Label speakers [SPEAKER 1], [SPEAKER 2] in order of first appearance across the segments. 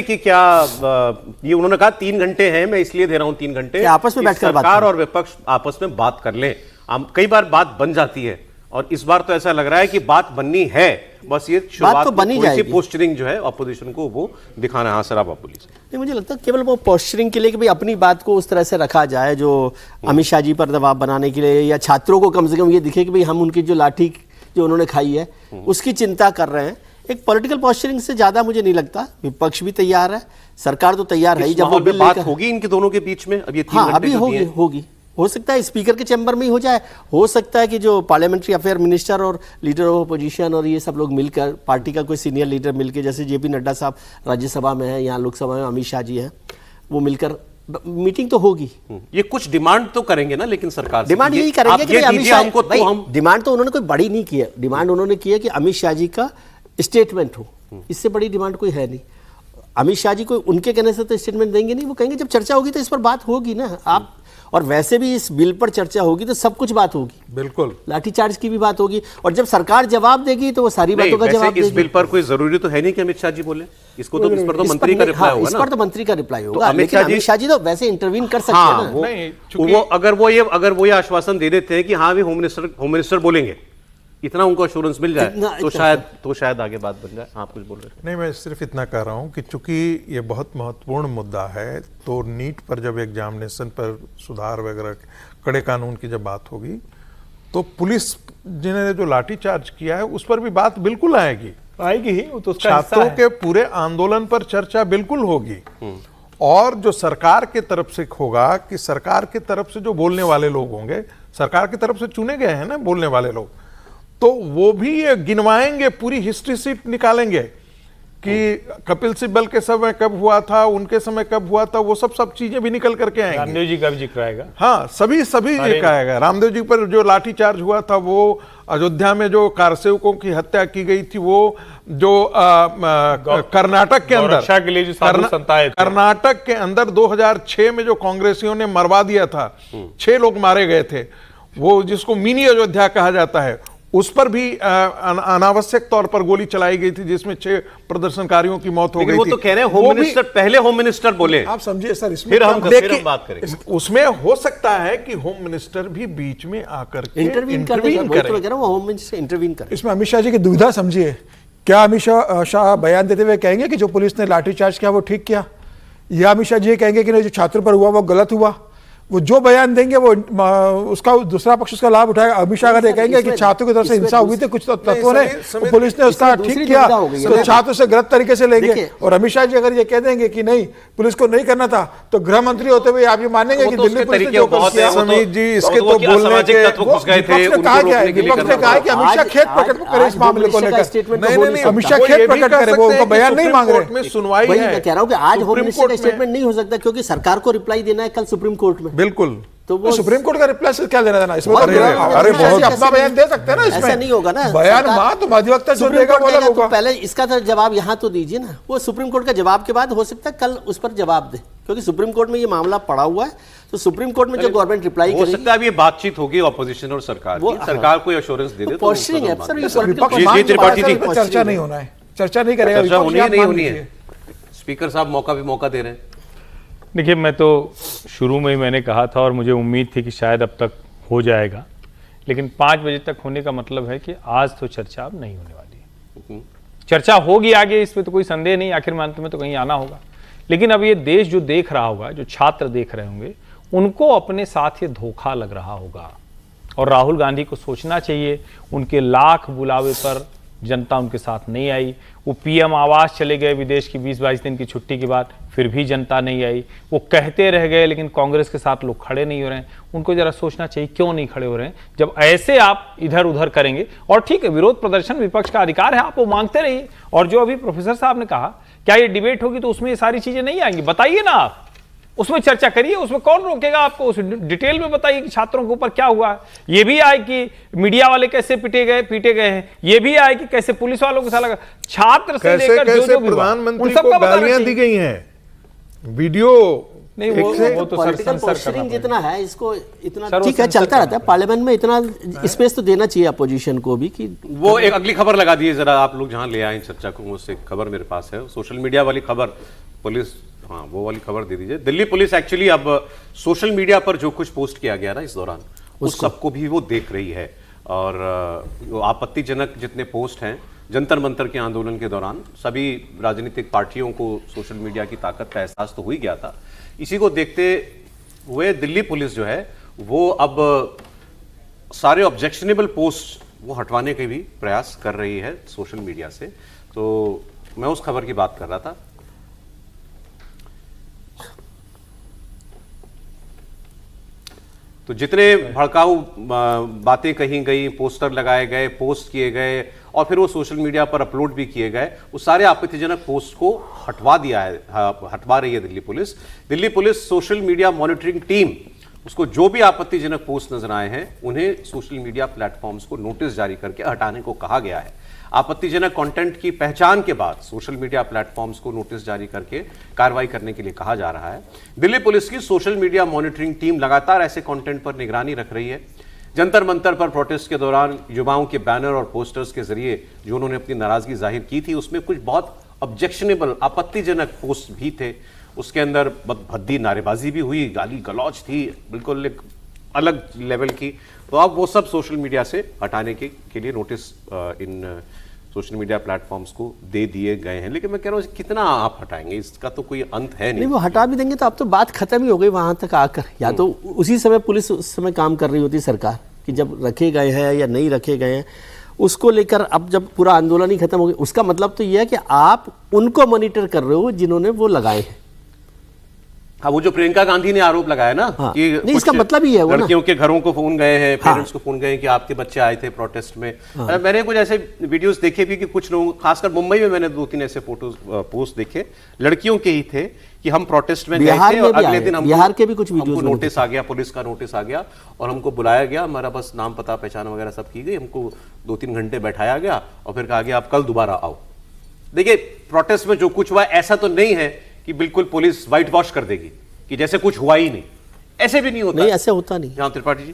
[SPEAKER 1] कि क्या ये उन्होंने कहा 3 घंटे हैं, मैं इसलिए दे रहा हूं 3 घंटे
[SPEAKER 2] आपस में बैठकर बात
[SPEAKER 1] सरकार और विपक्ष आपस में बात कर लें। कई बार बात बन जाती है और इस बार तो ऐसा लग रहा है कि बात बननी है, बस ये शुरुआत
[SPEAKER 2] तो बनी जाएगी।
[SPEAKER 1] पोस्चरिंग जो है ऑपोजिशन को वो दिखाना है। हाँ सराबा पुलिस
[SPEAKER 2] नहीं, मुझे लगता है केवल वो पोस्चरिंग के लिए कि भाई अपनी बात को उस तरह से रखा जाए जो अमित शाह जी पर दबाव बनाने के लिए, या छात्रों को कम से कम ये दिखे कि भाई हम उनकी जो लाठी जो उन्होंने खाई है उसकी चिंता कर रहे हैं। एक पॉलिटिकल पोस्चरिंग से ज्यादा मुझे नहीं लगता। विपक्ष भी तैयार है, सरकार तो तैयार है ही। जब वो बिल
[SPEAKER 1] बात होगी इनके दोनों के बीच में, अब ये 3 घंटे
[SPEAKER 2] अभी होगी हो सकता है स्पीकर के चैम्बर में ही हो जाए, हो सकता है कि जो पार्लियामेंट्री अफेयर मिनिस्टर और लीडर ऑफ अपोजिशन और ये सब लोग मिलकर, पार्टी का कोई सीनियर लीडर मिलकर, जैसे जेपी नड्डा साहब राज्यसभा में है, यहाँ लोकसभा में अमित शाह जी हैं, वो मिलकर मीटिंग तो होगी।
[SPEAKER 1] ये कुछ डिमांड तो करेंगे ना, लेकिन सरकार
[SPEAKER 2] डिमांड यही करेंगे कि अमित शाह
[SPEAKER 1] हमको तो हम
[SPEAKER 2] डिमांड तो उन्होंने कोई बड़ी नहीं की है। डिमांड उन्होंने की है कि अमित शाह जी का स्टेटमेंट हो, इससे बड़ी डिमांड कोई है नहीं। अमित शाह जी को उनके कहने से तो स्टेटमेंट देंगे नहीं, वो कहेंगे जब चर्चा होगी तो इस पर बात होगी ना। आप और वैसे भी इस बिल पर चर्चा होगी तो सब कुछ बात होगी,
[SPEAKER 3] बिल्कुल
[SPEAKER 2] लाठीचार्ज की भी बात होगी, और जब सरकार जवाब देगी तो वो सारी बातों का जवाब देगी।
[SPEAKER 1] इस बिल पर कोई जरूरी तो है नहीं कि अमित शाह जी बोले, इसको तो इस पर तो मंत्री का रिप्लाई होगा ना।
[SPEAKER 2] इस पर तो मंत्री का रिप्लाई होगा, लेकिन अमित शाह जी तो वैसे इंटरवीन कर सकते हैं ना।
[SPEAKER 1] वो अगर वो ये आश्वासन दे देते हैं कि हाँ भी होम मिनिस्टर बोलेंगे, इतना उनको एश्योरेंस मिल जाए तो शायद आगे बात बन जाए। आप कुछ बोल रहे हैं?
[SPEAKER 3] नहीं, मैं सिर्फ इतना कह रहा हूँ कि चूंकि ये बहुत महत्वपूर्ण मुद्दा है, तो नीट पर जब एग्जामिनेशन पर सुधार वगैरह कड़े कानून की जब बात होगी तो पुलिस जिन्होंने जो लाठीचार्ज किया है उस पर भी बात बिल्कुल आएगी
[SPEAKER 4] ही, वो तो
[SPEAKER 3] छात्रों के पूरे आंदोलन पर चर्चा बिल्कुल होगी। और जो सरकार के तरफ से होगा कि सरकार की तरफ से जो बोलने वाले लोग होंगे, सरकार की तरफ से चुने गए हैं ना बोलने वाले लोग, तो वो भी ये गिनवाएंगे, पूरी हिस्ट्री सीट निकालेंगे कि कपिल सिब्बल के समय कब हुआ था, उनके समय कब हुआ था, वो सब चीजें भी निकल करके आएंगी।
[SPEAKER 4] रामदेव जी का भी जिक्र आएगा।
[SPEAKER 3] हाँ, सभी ये आएगा। रामदेव जी पर जो लाठीचार्ज हुआ था, वो अयोध्या में जो कारसेवकों की हत्या की गई थी, वो जो कर्नाटक के अंदर
[SPEAKER 4] के लिए जो
[SPEAKER 3] कर्नाटक के अंदर 2006 में जो कांग्रेसियों ने मरवा दिया था, 6 लोग मारे गए थे, वो जिसको मिनी अयोध्या कहा जाता है, उस पर भी अनावश्यक तौर पर गोली चलाई गई थी, जिसमें 6 प्रदर्शनकारियों की मौत हो गई थी।
[SPEAKER 1] वो तो कह रहे हैं होम मिनिस्टर, पहले होम मिनिस्टर बोले।
[SPEAKER 3] आप समझिए सर, इसमें
[SPEAKER 1] फिर हम बात करेंगे।
[SPEAKER 3] उसमें हो सकता है कि होम मिनिस्टर भी बीच में आकर
[SPEAKER 2] इंटरवीन करे।
[SPEAKER 5] इसमें अमित शाह जी की दुविधा समझिए। क्या अमित शाह बयान देते हुए कहेंगे कि जो पुलिस ने लाठीचार्ज किया वो ठीक किया, या अमित शाह जी कहेंगे कि नहीं जो छात्रों पर हुआ वो गलत हुआ? वो जो बयान देंगे वो उसका दूसरा पक्ष उसका लाभ उठाएगा। अमित शाह अगर कहेंगे कि छात्रों की तरफ से हिंसा हुई थी कुछ तत्वों ने, तो पुलिस ने उसका ठीक किया, तो छात्र से गलत तरीके से लेंगे। और अमित शाह जी अगर ये कह देंगे कि नहीं पुलिस को नहीं करना था, तो गृह मंत्री होते हुए आप ये मानेंगे कि दिल्ली पुलिस ने जो किया।
[SPEAKER 3] समीर जी, इसके तो बोलने के
[SPEAKER 5] विपक्ष ने कहा है कि अमित शाह खेद प्रकट करे इस मामले को लेकर।
[SPEAKER 3] नहीं,
[SPEAKER 5] अमित शाह खेद प्रकट करे, वो उनका बयान नहीं मांग रहे।
[SPEAKER 3] में सुनवाई है।
[SPEAKER 2] मैं कह रहा हूं कि आज होम मिनिस्टर का स्टेटमेंट नहीं हो सकता, क्योंकि सरकार को रिप्लाई देना है कल सुप्रीम कोर्ट में।
[SPEAKER 3] बिल्कुल,
[SPEAKER 5] तो वो सुप्रीम कोर्ट का रिप्लाई से क्या लेना देना इसमें?
[SPEAKER 3] अरे बहुत
[SPEAKER 5] अपना बयान दे सकते हैं ना, इसमें
[SPEAKER 2] ऐसा नहीं होगा ना।
[SPEAKER 5] बयान तो अधिवक्ता जो देगा वो अलग होगा।
[SPEAKER 2] पहले इसका तो जवाब यहाँ तो दीजिए ना। वो सुप्रीम कोर्ट का जवाब के बाद हो सकता है कल उस पर जवाब दे, क्योंकि सुप्रीम कोर्ट में ये मामला पड़ा हुआ है। तो सुप्रीम कोर्ट में जो गवर्नमेंट रिप्लाई
[SPEAKER 1] हो सकता है अब ये बातचीत होगी ऑपोजिशन और सरकार की, सरकार कोई एश्योरेंस दे दे।
[SPEAKER 2] पोस्चरिंग है सर, ये
[SPEAKER 5] त्रिपाठी जी चर्चा नहीं होना है, चर्चा नहीं करेगा,
[SPEAKER 1] चर्चा नहीं होनी है। स्पीकर साहब मौका दे रहे हैं।
[SPEAKER 4] देखिए, मैं तो शुरू में ही मैंने कहा था और मुझे उम्मीद थी कि शायद अब तक हो जाएगा, लेकिन 5 बजे तक होने का मतलब है कि आज तो चर्चा अब नहीं होने वाली है। चर्चा होगी आगे, इसमें तो कोई संदेह नहीं, आखिर में अंत में तो कहीं आना होगा। लेकिन अब ये देश जो देख रहा होगा, जो छात्र देख रहे होंगे, उनको अपने साथ ये धोखा लग रहा होगा। और राहुल गांधी को सोचना चाहिए, उनके लाख बुलावे पर जनता उनके साथ नहीं आई। वो पीएम आवास चले गए विदेश की 20-22 दिन की छुट्टी के बाद, फिर भी जनता नहीं आई। वो कहते रह गए, लेकिन कांग्रेस के साथ लोग खड़े नहीं हो रहे हैं। उनको जरा सोचना चाहिए क्यों नहीं खड़े हो रहे हैं। जब ऐसे आप इधर उधर करेंगे, और ठीक है विरोध प्रदर्शन विपक्ष का अधिकार है, आप वो मांगते रहिए। और जो अभी प्रोफेसर साहब ने कहा, क्या ये डिबेट होगी तो उसमें ये सारी चीजें नहीं आएंगी? बताइए ना, आप उसमें चर्चा करिए, उसमें कौन रोकेगा आपको? उस डिटेल में बताइए कि छात्रों के ऊपर क्या हुआ। ये भी आए कि मीडिया वाले कैसे पीटे गए हैं, ये भी आए कि कैसे पुलिस वालों के साथ लगा, छात्र से लेकर जो
[SPEAKER 3] प्रधानमंत्री को गालियां दी गई हैं, वीडियो
[SPEAKER 2] नहीं। वो तो पॉलिटिकल पोस्चरिंग जितना है, इसको इतना ठीक है चलता रहता है पार्लियामेंट में, इतना स्पेस तो देना चाहिए अपोजिशन को भी। कि
[SPEAKER 1] वो एक अगली खबर लगा दी है, जरा आप लोग जहां ले आए चर्चा को, मुझसे खबर मेरे पास है, सोशल मीडिया वाली खबर पुलिस, हाँ वो वाली खबर दे दीजिए। दिल्ली पुलिस एक्चुअली अब सोशल मीडिया पर जो कुछ पोस्ट किया गया ना इस दौरान, उस सबको भी वो देख रही है। और आपत्तिजनक जितने पोस्ट हैं जंतर मंतर के आंदोलन के दौरान, सभी राजनीतिक पार्टियों को सोशल मीडिया की ताकत का एहसास तो हो ही गया था। इसी को देखते हुए दिल्ली पुलिस जो है वो अब सारे ऑब्जेक्शनेबल पोस्ट वो हटवाने के भी प्रयास कर रही है सोशल मीडिया से। तो मैं उस खबर की बात कर रहा था। तो जितने भड़काऊ बातें कही गई, पोस्टर लगाए गए, पोस्ट किए गए और फिर वो सोशल मीडिया पर अपलोड भी किए गए, उस सारे आपत्तिजनक पोस्ट को हटवा दिया है, हटवा रही है Delhi police. Delhi police social media monitoring team, उसको जो भी आपत्तिजनक पोस्ट नजर आए हैं उन्हें सोशल मीडिया प्लेटफॉर्म्स को नोटिस जारी करके हटाने को कहा गया है। आपत्तिजनक कंटेंट की पहचान के बाद सोशल मीडिया प्लेटफॉर्म्स को नोटिस जारी करके कार्रवाई करने के लिए कहा जा रहा है। दिल्ली पुलिस की सोशल मीडिया मॉनिटरिंग टीम लगातार ऐसे कंटेंट पर निगरानी रख रही है। जंतर मंतर पर प्रोटेस्ट के दौरान युवाओं के बैनर और पोस्टर्स के जरिए जो उन्होंने अपनी नाराजगी जाहिर की थी, उसमें कुछ बहुत ऑब्जेक्शनेबल आपत्तिजनक पोस्ट भी थे। उसके अंदर भद्दी नारेबाजी भी हुई, गाली गलौज थी, बिल्कुल एक अलग लेवल की। तो अब वो सब सोशल मीडिया से हटाने के लिए notice in social media platforms को दे दिए गए हैं। लेकिन मैं कह रहा हूँ कितना आप हटाएंगे, इसका तो कोई अंत है नहीं।
[SPEAKER 2] वो हटा भी देंगे तो अब तो बात खत्म ही हो गई वहां तक आकर। या तो उसी समय पुलिस उस समय काम कर रही होती सरकार कि जब रखे गए हैं या नहीं रखे गए हैं उसको लेकर। अब जब पूरा आंदोलन ही खत्म हो गया, उसका मतलब तो यह है कि आप उनको मॉनिटर कर रहे हो जिन्होंने वो लगाए हैं।
[SPEAKER 1] हाँ, वो जो प्रियंका गांधी ने आरोप लगाया ना
[SPEAKER 2] हाँ,
[SPEAKER 1] कि
[SPEAKER 2] नहीं, इसका मतलब ही है वो
[SPEAKER 1] लड़कियों के घरों को फोन गए हैं,
[SPEAKER 2] हाँ,
[SPEAKER 1] पेरेंट्स को फोन गए कि आपके बच्चे आए थे प्रोटेस्ट में। हाँ, मैंने कुछ ऐसे वीडियोस देखे भी कि कुछ लोग, खासकर मुंबई में मैंने 2-3 ऐसे फोटोज पोस्ट देखे, लड़कियों के ही थे कि हम प्रोटेस्ट में गए थे और अगले दिन
[SPEAKER 2] बिहार के भी कुछ वीडियोस
[SPEAKER 1] नोटिस आ गया, पुलिस का नोटिस आ गया और हमको बुलाया गया, हमारा बस नाम पता पहचान वगैरह सब की गई, हमको 2-3 घंटे बैठाया गया और फिर कहा गया आप कल दोबारा आओ। देखिए, प्रोटेस्ट में जो कुछ हुआ ऐसा तो नहीं है कि बिल्कुल पुलिस व्हाइट वॉश कर देगी कि जैसे कुछ हुआ ही नहीं, ऐसे भी नहीं होता।
[SPEAKER 2] नहीं, ऐसे होता नहीं।
[SPEAKER 1] जहां त्रिपाठी जी,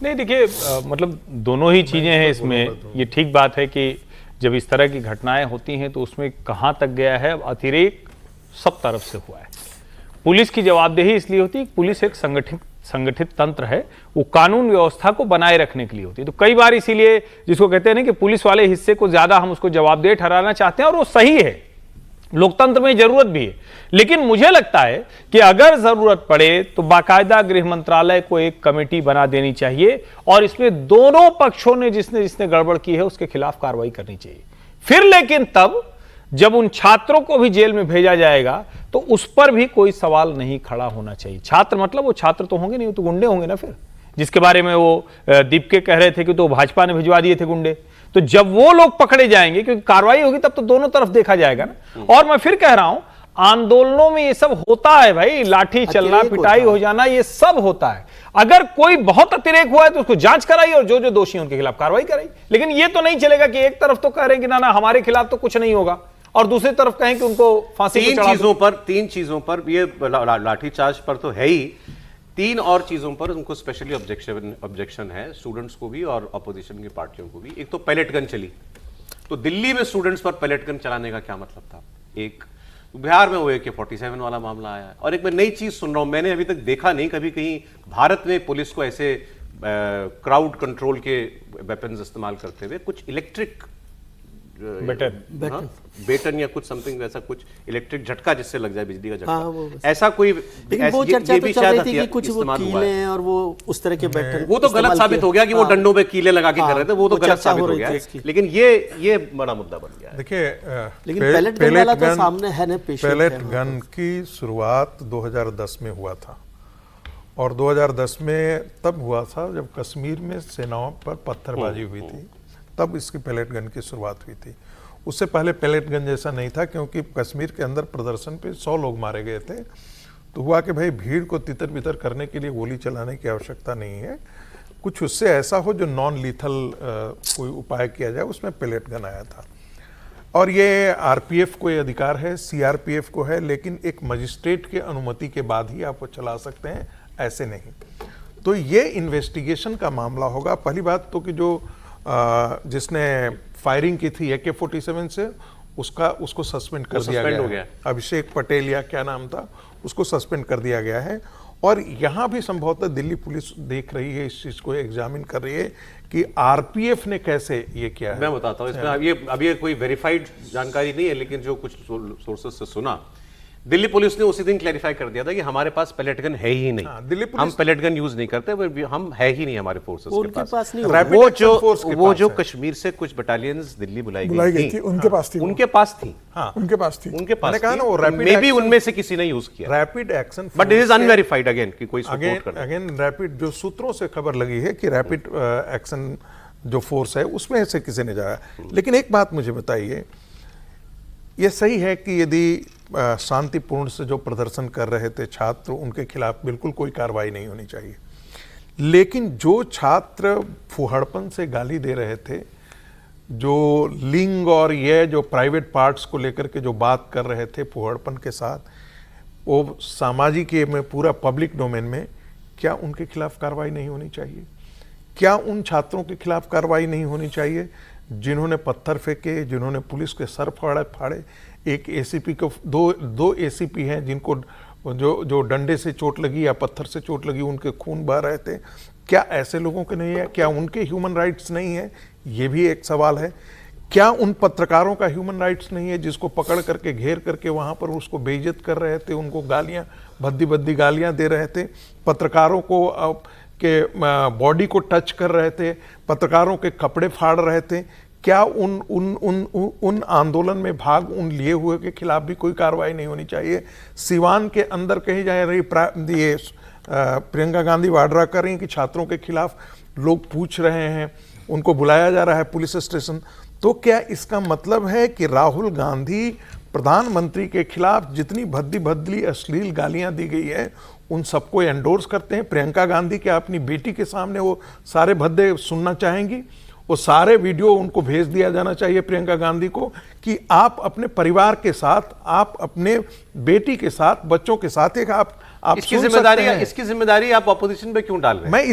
[SPEAKER 4] नहीं देखिए, मतलब दोनों ही चीजें हैं इसमें। ये ठीक बात है कि जब इस तरह की घटनाएं होती हैं तो उसमें कहां तक गया है, अतिरेक सब तरफ से हुआ है। पुलिस की जवाबदेही इसलिए होती है कि पुलिस एक संगठित तंत्र है, वो कानून व्यवस्था को बनाए रखने के लिए होती है। तो कई बार इसीलिए जिसको कहते हैं ना कि पुलिस वाले हिस्से को ज्यादा हम उसको जवाबदेह ठहराना चाहते हैं, और वो सही है, लोकतंत्र में जरूरत भी है। लेकिन मुझे लगता है कि अगर जरूरत पड़े तो बाकायदा गृह मंत्रालय को एक कमेटी बना देनी चाहिए और इसमें दोनों पक्षों ने जिसने गड़बड़ की है उसके खिलाफ कार्रवाई करनी चाहिए। फिर लेकिन तब जब उन छात्रों को भी जेल में भेजा जाएगा तो उस पर भी कोई सवाल नहीं खड़ा होना चाहिए। छात्र मतलब वो छात्र तो होंगे नहीं, वो तो गुंडे होंगे ना। फिर जिसके बारे में वो दीपके कह रहे थे कि तो भाजपा ने भिजवा दिए थे गुंडे, तो जब वो लोग पकड़े जाएंगे, क्योंकि कार्रवाई होगी तब तो दोनों तरफ देखा जाएगा ना। और मैं फिर कह रहा हूं, आंदोलनों में ये सब होता है भाई, लाठी चलना, पिटाई हो जाना, ये सब होता है। अगर कोई बहुत अतिरेक हुआ है तो उसको जांच कराई और जो जो दोषी हैं उनके खिलाफ कार्रवाई कराई। लेकिन ये तो नहीं चलेगा कि एक तरफ तो कह रहे हैं कि ना हमारे खिलाफ तो कुछ नहीं होगा और दूसरी तरफ कहें कि उनको फांसी
[SPEAKER 1] तीन चीजों पर ये लाठीचार्ज पर तो है ही, 3 और चीजों पर उनको स्पेशली ऑब्जेक्शन है, स्टूडेंट्स को भी और अपोजिशन की पार्टियों को भी। एक तो पैलेट गन चली, तो दिल्ली में स्टूडेंट्स पर पैलेट गन चलाने का क्या मतलब था। एक बिहार में वो AK-47 वाला मामला आया है, और एक मैं नई चीज सुन रहा हूं, मैंने अभी तक देखा नहीं कभी कहीं भारत में पुलिस को ऐसे क्राउड कंट्रोल के वेपन्स इस्तेमाल करते हुए, कुछ इलेक्ट्रिक बेटन या कुछ समथिंग वैसा, कुछ इलेक्ट्रिक झटका जिससे लग जाए, बिजली का झटका, ऐसा कोई।
[SPEAKER 2] लेकिन वो चर्चा तो चल रही थी कि कुछ वो कीले और वो उस तरह के बैटन,
[SPEAKER 1] वो तो गलत साबित हो गया कि वो डंडों पे कीले लगा के कर रहे थे, वो तो गलत साबित हो गया। लेकिन ये बड़ा मुद्दा बन गया।
[SPEAKER 3] देखिए,
[SPEAKER 2] लेकिन पैलेट गन वाला तो सामने है ना,
[SPEAKER 3] पैलेट गन की शुरुआत 2010 में हुआ था, और 2010 में तब हुआ था जब कश्मीर में सेनाओं पर पत्थरबाजी हुई थी, तब इसकी पैलेट गन की शुरुआत हुई थी। उससे पहले पैलेट गन जैसा नहीं था, क्योंकि कश्मीर के अंदर प्रदर्शन पे 100 लोग मारे गए थे। तो हुआ कि भाई भीड़ को तितर बितर करने के लिए गोली चलाने की आवश्यकता नहीं है, कुछ उससे ऐसा हो जो नॉन लीथल कोई उपाय किया जाए, उसमें पैलेट गन आया था। और ये RPF को ये अधिकार है, CRPF को है, लेकिन एक मजिस्ट्रेट के अनुमति के बाद ही आप वो चला सकते हैं, ऐसे नहीं। तो ये इन्वेस्टिगेशन का मामला होगा। पहली बात तो कि जो जिसने फायरिंग की थी AK-47 से, उसको सस्पेंड कर दिया
[SPEAKER 1] सस्पेंड हो
[SPEAKER 3] गया
[SPEAKER 1] गया।
[SPEAKER 3] है। अभिषेक पटेल या क्या नाम था, उसको सस्पेंड कर दिया गया है। और यहाँ भी संभवतः दिल्ली पुलिस देख रही है, इस चीज को एग्जामिन कर रही है कि आरपीएफ ने कैसे ये किया है।
[SPEAKER 1] मैं बताता हूँ इसमें अब ये कोई वेरीफाइड जानकारी नहीं है, लेकिन जो कुछ सोर्सेस से सुना, दिल्ली पुलिस ने उसी दिन क्लैरिफाई कर दिया था कि हमारे पास पैलेट गन है ही नहीं।
[SPEAKER 3] दिल्ली पुलिस
[SPEAKER 1] हम पैलेट गन यूज नहीं करते, हम है ही नहीं हमारे फोर्सेस
[SPEAKER 2] उनके
[SPEAKER 1] के
[SPEAKER 2] पास नहीं
[SPEAKER 3] Rapid
[SPEAKER 1] वो
[SPEAKER 3] Action Force के
[SPEAKER 1] वो
[SPEAKER 3] पास
[SPEAKER 1] जो
[SPEAKER 3] है।
[SPEAKER 1] कश्मीर से कुछ बटालियंस दिल्ली बुलाई
[SPEAKER 5] बुलाई
[SPEAKER 1] गई
[SPEAKER 5] गई थी, उनके पास थी वो।
[SPEAKER 1] उनके पास थी
[SPEAKER 5] उनके पास थी।
[SPEAKER 1] उनके पास
[SPEAKER 3] मैंने कहा ना, वो
[SPEAKER 1] थी,
[SPEAKER 3] rapid
[SPEAKER 1] मे बी
[SPEAKER 3] action-
[SPEAKER 1] उनमें से किसी ने यूज किया,
[SPEAKER 3] rapid action
[SPEAKER 1] but it is unverified again कि कोई सपोर्ट कर रहा है।
[SPEAKER 3] अगेन रैपिड जो सूत्रों से खबर लगी है कि रैपिड एक्शन जो फोर्स है उसमें से किसी ने जाया। लेकिन एक बात मुझे बताइए, ये सही है कि यदि शांतिपूर्ण से जो प्रदर्शन कर रहे थे छात्र, उनके खिलाफ बिल्कुल कोई कार्रवाई नहीं होनी चाहिए। लेकिन जो छात्र फुहड़पन से गाली दे रहे थे, जो लिंग और ये जो प्राइवेट पार्ट्स को लेकर के जो बात कर रहे थे फुहड़पन के साथ, वो सामाजिक में पूरा पब्लिक डोमेन में, क्या उनके खिलाफ कार्रवाई नहीं होनी चाहिए? क्या उन छात्रों के खिलाफ कार्रवाई नहीं होनी चाहिए जिन्होंने पत्थर फेंके, जिन्होंने पुलिस के सर फाड़े? एक एसीपी को दो एसीपी हैं जिनको जो डंडे से चोट लगी या पत्थर से चोट लगी, उनके खून बह रहे थे। क्या ऐसे लोगों के नहीं है? क्या उनके ह्यूमन राइट्स नहीं है? ये भी एक सवाल है। क्या उन पत्रकारों का ह्यूमन राइट्स नहीं है जिसको पकड़ करके घेर करके वहां पर उसको बेइज्जत कर रहे थे, उनको गालियां, भद्दी गालियां दे रहे थे, पत्रकारों को के बॉडी को टच कर रहे थे, पत्रकारों के कपड़े फाड़ रहे थे? क्या उन आंदोलन में भाग उन लिए हुए के खिलाफ भी कोई कार्रवाई नहीं होनी चाहिए? सिवान के अंदर कही जा रही ये प्रियंका गांधी वाड्रा कर रही कि छात्रों के खिलाफ लोग पूछ रहे हैं, उनको बुलाया जा रहा है पुलिस स्टेशन। तो क्या इसका मतलब है कि राहुल गांधी प्रधानमंत्री के खिलाफ जितनी भद्दी अश्लील गालियां दी गई है उन सबको एंडोर्स करते हैं? प्रियंका गांधी क्या अपनी बेटी के सामने वो सारे भद्दे सुनना चाहेंगी? वो सारे वीडियो उनको भेज दिया जाना चाहिए प्रियंका गांधी को कि आप अपने परिवार के साथ, आप अपने बेटी के साथ, बच्चों के साथ एक आप
[SPEAKER 1] इसकी जिम्मेदारी आप अपोजिशन पे क्यों डाल रहे हैं?
[SPEAKER 3] मैं